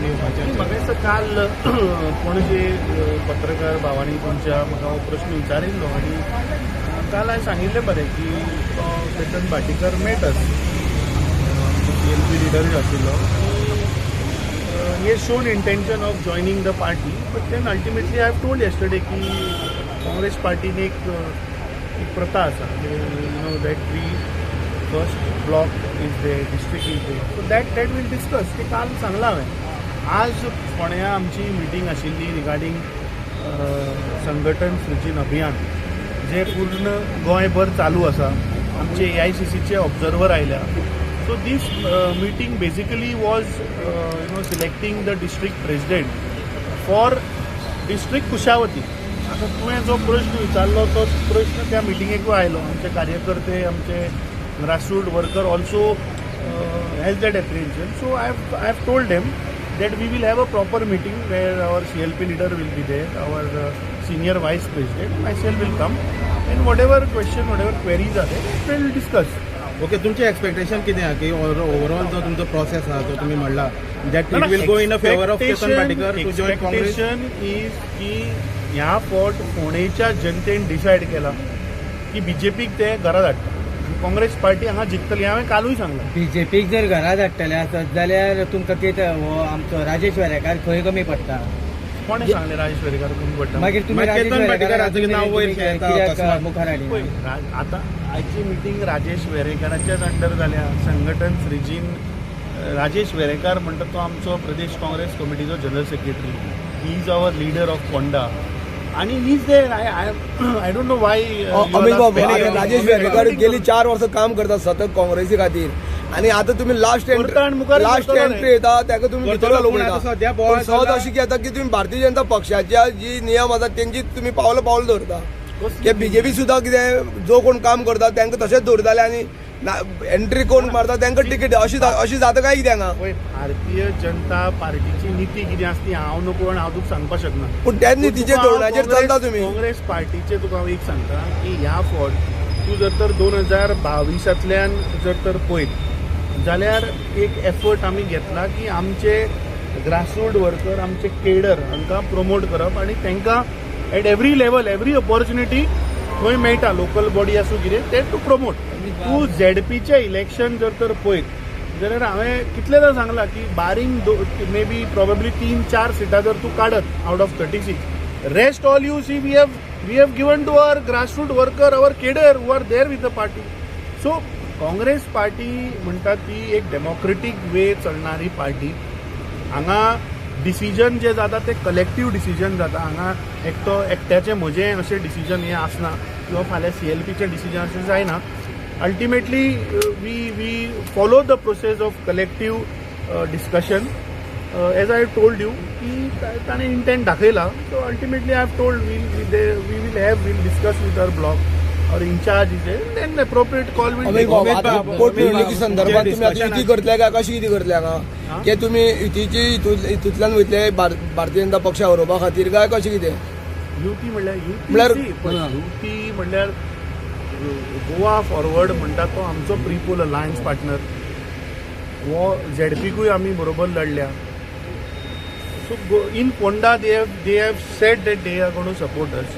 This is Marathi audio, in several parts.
येवपाचें? म्हाका दिसता काल पणजे पत्रकार भावांनी तुमच्या म्हाका हो प्रश्न विचारिल्लो आनी काल हांवें सांगिल्लें बरें की चेतन भाटीकर मेटस CLP लिडर जो आशिल्लो he has shown intention of joining the party, but then ultimately I have told yesterday की काँग्रेस पार्टीने एक प्रथा आसा, that we first block is there, district is there, so that we'll discuss. ते काल सांगलां हांवें. आज फोंड्या आमची मिटींग आशिल्ली रिगार्डिंग संघटन सृजन अभियान जे पूर्ण गोंयभर चालू आसा. आमचे AICCचे ऑब्झर्वर आयल्या. So this meeting basically was selecting the district president for district Kushavati. आता तुवें जो प्रश्न विचारलो तो प्रश्न त्या मिटिंगेक आयलो. आमचे कार्यकर्ते, आमचे grassroot worker also has that apprehension. So I have told them that we will have a proper meeting where our CLP leader will be there, our senior vice president, myself will come, and whatever question, whatever queries are there, we will discuss. Okay, तुमचे एक्सपेक्टेशन कितें आहा की ओवरऑल जो तुमचो प्रोसेस आहा जो तुमी म्हणला that it will go in a favour of Chetan Bhatikar to join Congress? Expectation is की ह्या फावट फोंडेच्या जनतेन डिसायड केला की बीजेपीक ते घरा धाडटा. काँग्रेस पार्टी हांगा जिखतली. हांवें कालूय सांगलां बीजेपीक जर घरा धाडटले आसत जाल्यार तुमकां ते आमचो राजेश वेरेकार खंय कमी पडटा? कोणे सांगले राजेश वेरेकार कमी पडटा? मागीर तुमी चेतन भाटीकराचें नांव वयर कित्याक मुखार हाडली? पळय, आतां आयची मिटींग राजेश वेरेकाराच्याच अंडर जाल्या. संघटन सृजीन राजेश वेरेकार म्हणटा तो आमचो प्रदेश काँग्रेस कमिटीचो general secretary. He is our leader of Ponda आणि he is there. I don't know why Amit Babu Rajesh Verekar गेली 4 वर्सां काम करता सतत काँग्रेसी खातीर आणि आता तुम्ही लास्ट एंट्री येता ताका तुम्ही भितर घालूंक सहज अशी घेता की तुम्ही भारतीय जनता पक्षाच्या जी नियम आसा तेंची तुम्ही पावलं धरता. की बीजेपी सुद्धा कितें जो कोण काम करता तांकां तशेंच दवरताले आणि एंट्री कोण मारता तांकां तिकीट अशी जाता काय कितें हांगा? भारतीय जनता पार्टीची नीती कितें आसती हांव नको आनी हांव तुका सांगपाक शकना. पूण त्याच नितीचे धोरणाचेर चलता तुमी. काँग्रेस पार्टीचे तुका हांव एक सांगता की ह्या फावट तूं जर तर 2022तल्यान जर तर पळयत जाल्यार एक एफर्ट आमी घेतला की आमचे ग्रासरूट वर्कर, आमचे केडर हांकां प्रमोट करप आनी तांकां at every level, every opportunity खंय मेळटा, लोकल बॉडी आसूं कितें ते टू प्रमोट. तूं ZPचे इलेक्शन जर तर पळयत जाल्यार हांवें कितलेदां सांगलां की बारींग मे बी प्रॉबेबली 3-4 सिटां जर तूं काडत out of 36, rest all you see we have given to our grassroot worker, our cadre who are there with the party. So Congress party म्हणटा ती एक डेमोक्रेटीक वे चलणारी पार्टी. हांगा डिसिजन जे जाता ते कलेक्टीव डिसिजन जाता. हांगा एकट्याचें म्हजें अशें डिसिजन हें आसना किंवा फाल्यां CLPचें डिसिजन अशें जायना. Ultimately we follow the process of collective discussion. As I told you की ताणें इंटेंट दाखयला. So ultimately I have told we'll discuss with our block or incharge is then appropriate call will. पोटनिवडणुकी संदर्भात तुम्ही आता युती करतले काय कशी युती करतले हांगा? की तुम्ही युतीची हितूंतल्यान वयतले भारतीय जनता पक्षा व्हरपा खातीर काय कशें कितें? युती म्हणल्यार गोवा फॉरवर्ड म्हणटा तो आमचो प्रिपोल अलायन्स पार्टनर. वो ZPकूय आमी बरोबर लढल्या. So in Ponda they have said that they are going to support us.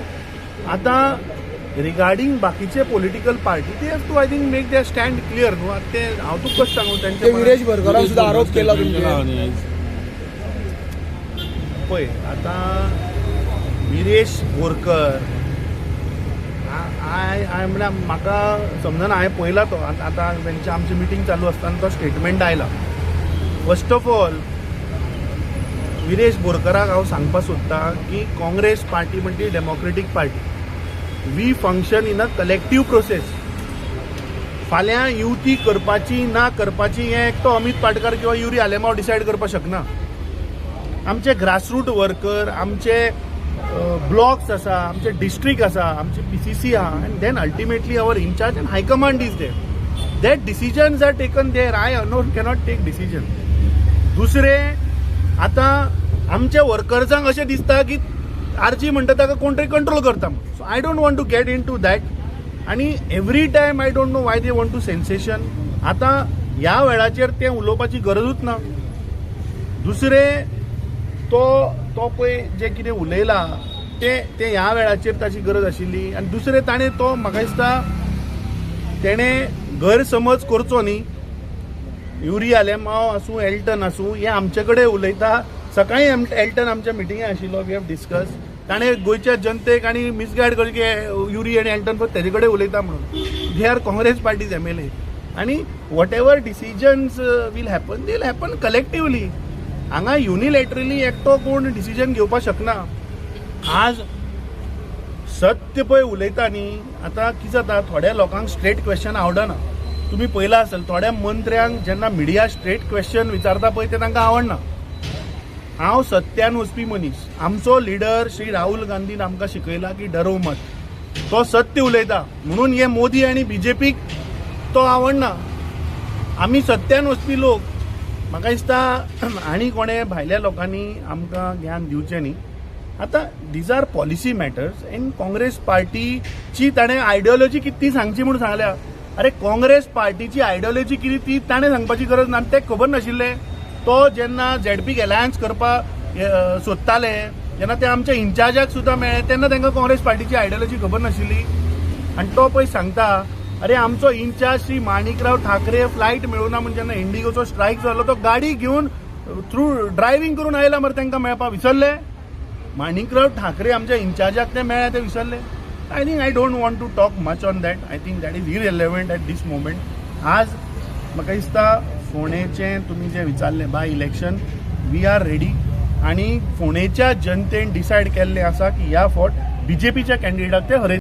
आतां रिगार्डिंग बाकीचे political party they have to I think make their stand clear न्हू. आतां ते हांव तुका कशें सांगू तेंचे विरेश भरकरान सुद्धा आरोप केला तुमचे. पळय आतां विरेश बोरकर हांवें म्हळ्यार म्हाका समजना हांवें पळयला तो आतां तेंची आमची मिटींग चालू आसतना तो स्टेटमेंट आयला. फर्स्ट ऑफ ऑल विरेश बोरकराक हांव सांगपाक सोदतां की काँग्रेस पार्टी म्हणजे democratic party. We function in a collective process. फाल्यां युती करपाची ना करपाची हें एकटो अमित पाटकर किंवा युरी आलेमांव डिसायड करपाक शकना. आमचे ग्रासरूट वर्कर, आमचे ब्लॉक्स आसा, आमचे डिस्ट्रिक्ट आसा, आमचे PCC आहा, and then ultimately our incharge and high command is there. That decisions are taken there. I cannot take decision. दुसरें आतां आमच्या वर्कर्सांक अशें दिसता की RG म्हणटा ताका कोण तरी कंट्रोल करता. So I don't want to get into that. आनी every time I don't know why they want to sensation. आतां ह्या वेळाचेर तें उलोवपाची गरजूच ना. दुसरें तो पळय जे कितें उलयला ते ह्या वेळाचेर ताची गरज आशिल्ली. आनी दुसरें ताणें तो म्हाका दिसता तेणें गैरसमज करचो न्ही. युरी आलेमांव आसूं एल्टन आसूं हे आमचे कडेन उलयता. सकाळी एल्टन आमच्या मिटिंगेक आशिल्लो, वी हॅव डिस्कस. ताणें गोंयच्या जनतेक आनी मिसगायड करचे की युरी आनी एल्टन फक्त तेजे कडेन उलयता म्हणून. They are Congress party's MLA. आनी whatever decisions will happen they will happen collectively. हांगा युनिलॅटरली एकटो कोण डिसिजन घेवपाक शकना. आज सत्य पळय उलयता न्ही, आतां कितें जाता थोड्या लोकांक स्ट्रेट क्वेश्चन आवडना. तुमी पळयलां आसतलें थोड्या मंत्र्यांक जेन्ना मिडिया स्ट्रेट क्वेश्चन विचारता पळय ते तांकां आवडना. हांव सत्यान वचपी मनीस. आमचो लिडर श्री राहुल गांधीन आमकां शिकयला की डरो मत. तो सत्य उलयता म्हणून हे मोदी आनी BJPक तो आवडना. आमी सत्यान वचपी लोक. म्हाका दिसता आनी कोणे भायल्या लोकांनी आमकां ज्ञान दिवचें न्ही. आतां these are policy matters and Congress पार्टीची ताणें आयडियोलॉजी कितें ती सांगची म्हणून सांगल्या. अरे काँग्रेस पार्टीची आयडियोलॉजी कितें ती ताणें सांगपाची गरज ना. तें खबर नाशिल्लें. तो जेन्ना ZPक अलायन्स करपाक सोदताले जेन्ना ते आमच्या इन्चार्जाक सुद्दां मेळ्ळे तेन्ना तांकां काँग्रेस पार्टीची आयडियोलॉजी खबर नाशिल्ली. आनी तो पळय सांगता अरे आमचो इन्चार्ज श्री माणिकराव ठाकरे फ्लायट मेळुना म्हणून जेन्ना इंडिगोचो स्ट्रायक जालो तो गाडी घेवन थ्रू ड्रायव्हिंग करून आयला मरे तांकां मेळपाक. विसरले माणिकराव ठाकरे आमच्या इन्चार्जाक ते मेळ्ळे ते विसरले. I don't want to talk much on that. I think that is irrelevant at this moment. आज म्हाका दिसता फोंडेचें तुमी जें विचारलें by election we are ready. आनी फोंडेच्या जनतेन डिसायड केल्लें आसा की ह्या फावट BJPच्या कॅन्डिडेटाक ते हरय.